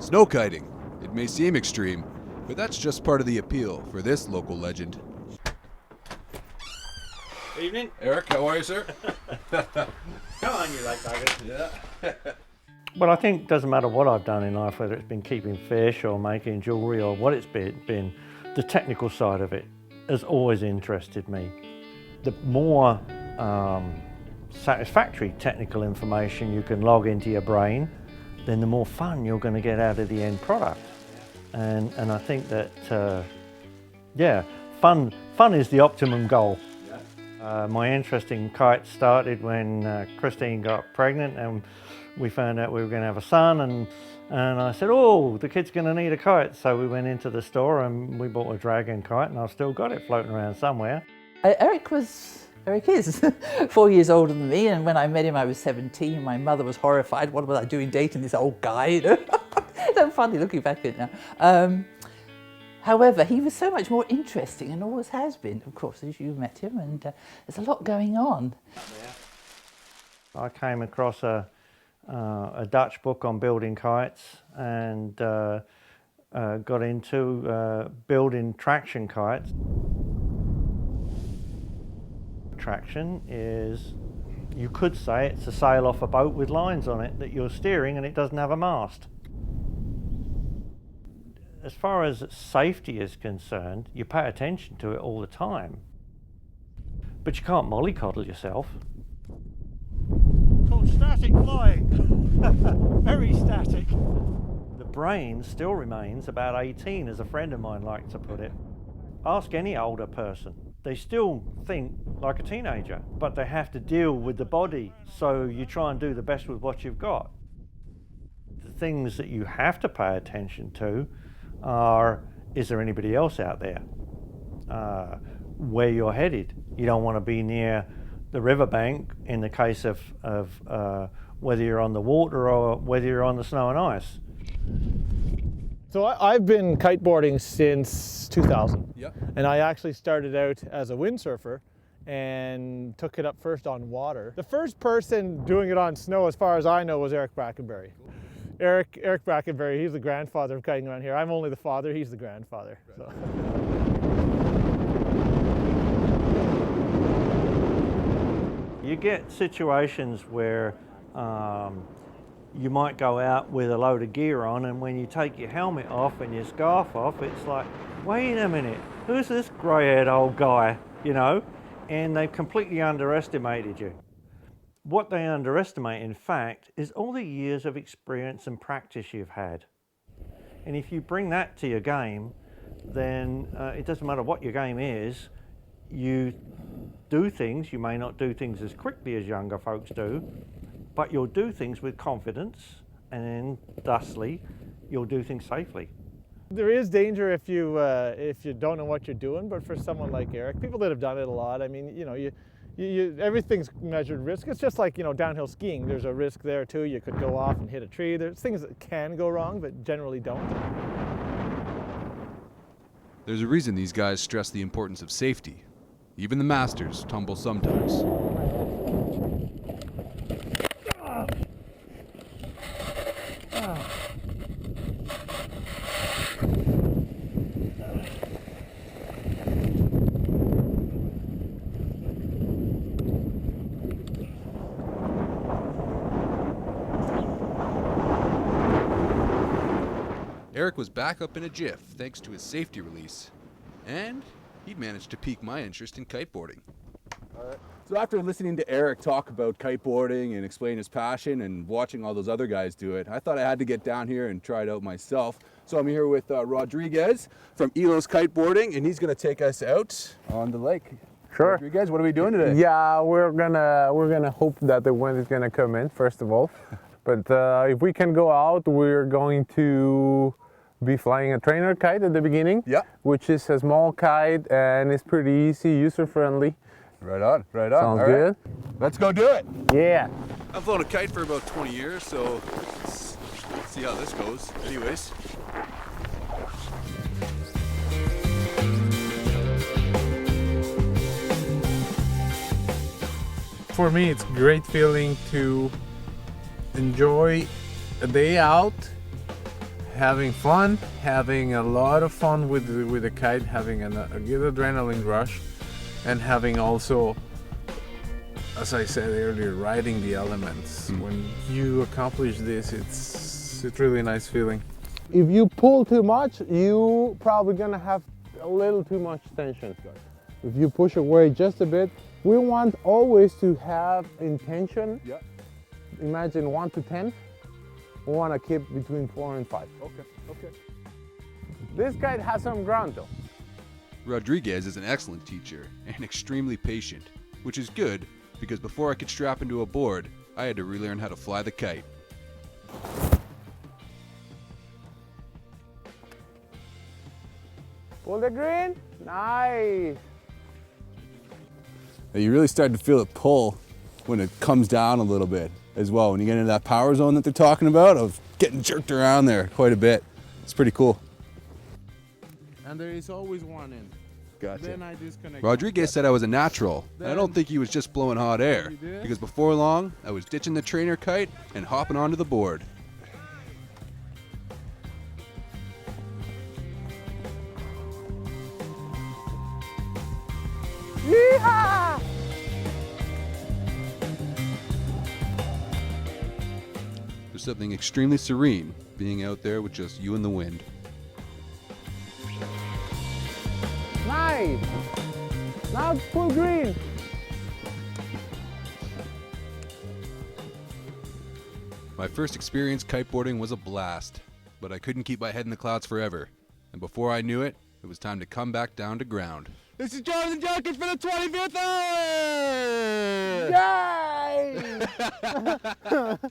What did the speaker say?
Snow kiting. It may seem extreme, but that's just part of the appeal for this local legend. Evening. Eric, how are you, sir? Come on, you like tigers. Yeah. Well, I think it doesn't matter what I've done in life, whether it's been keeping fish or making jewellery or what it's been, the technical side of it has always interested me. The more satisfactory technical information you can log into your brain, then the more fun you're going to get out of the end product. And I think that, fun is the optimum goal. My interest in kites started when Christine got pregnant and we found out we were going to have a son, and I said, oh, the kid's going to need a kite. So we went into the store and we bought a dragon kite, and I've still got it floating around somewhere. Eric is 4 years older than me, and when I met him I was 17. My mother was horrified. What was I doing dating this old guy? You know? So funny looking back at it now. However, he was so much more interesting and always has been, of course, as you met him, and there's a lot going on. I came across a Dutch book on building kites and got into building traction kites. Traction is, you could say it's a sail off a boat with lines on it that you're steering and it doesn't have a mast. As far as safety is concerned, you pay attention to it all the time, but you can't mollycoddle yourself. Called static flying. Very static. The brain still remains about 18, as a friend of mine liked to put it. Ask any older person. They still think like a teenager, but they have to deal with the body, so you try and do the best with what you've got. The things that you have to pay attention to are, is there anybody else out there? Where you're headed. You don't want to be near the riverbank in the case of whether you're on the water or whether you're on the snow and ice. So I've been kiteboarding since 2000. Yep. And I actually started out as a windsurfer and took it up first on water. The first person doing it on snow, as far as I know, was Eric Brackenbury. Eric Brackenbury, he's the grandfather of kiting around here. I'm only the father, he's the grandfather. Right. So. You get situations where you might go out with a load of gear on, and when you take your helmet off and your scarf off, it's like, wait a minute, who's this grey-haired old guy, you know? And they've completely underestimated you. What they underestimate, in fact, is all the years of experience and practice you've had. And if you bring that to your game, then it doesn't matter what your game is, you do things, you may not do things as quickly as younger folks do, but you'll do things with confidence, and then thusly, you'll do things safely. There is danger if you don't know what you're doing, but for someone like Eric, people that have done it a lot, I mean, you know, everything's measured risk. It's just like, you know, downhill skiing. There's a risk there too. You could go off and hit a tree. There's things that can go wrong, but generally don't. There's a reason these guys stress the importance of safety. Even the masters tumble sometimes. Eric was back up in a jiff thanks to his safety release, and he'd managed to pique my interest in kiteboarding. So after listening to Eric talk about kiteboarding and explain his passion and watching all those other guys do it, I thought I had to get down here and try it out myself. So I'm here with Rodriguez from Elos Kiteboarding, and he's going to take us out on the lake. Sure. Rodriguez, what are we doing today? Yeah, we're gonna hope that the wind is gonna come in first of all, but if we can go out, we're going to be flying a trainer kite at the beginning. Yeah. Which is a small kite and it's pretty easy, user friendly. Right on, right on. Sounds All good. Right. Let's go do it. Yeah. I've flown a kite for about 20 years, so let's see how this goes. Anyways. For me, it's a great feeling to enjoy a day out, having fun, having a lot of fun with the kite, having a good adrenaline rush, and having also, as I said earlier, riding the elements. When you accomplish this, it's really nice feeling. If you pull too much, you probably gonna have a little too much tension. If you push away just a bit, we want always to have intention. Yeah. Imagine 1 to 10. We want to keep between 4 and 5. Okay. This kite has some ground though. Rodriguez is an excellent teacher and extremely patient, which is good because before I could strap into a board, I had to relearn how to fly the kite. Pull the green. Nice. You really start to feel it pull when it comes down a little bit as well. When you get into that power zone that they're talking about, of getting jerked around there quite a bit. It's pretty cool. And there is always one end. Gotcha. Then I disconnect. Rodriguez said I was a natural, and I don't think he was just blowing hot air, You did? because before long, I was ditching the trainer kite and hopping onto the board. Yeehaw! There's something extremely serene being out there with just you and the wind. Nice. Now pull green. My first experience kiteboarding was a blast, but I couldn't keep my head in the clouds forever. And before I knew it, it was time to come back down to ground. This is Jonathan Duncan for the 25th hour! Yay!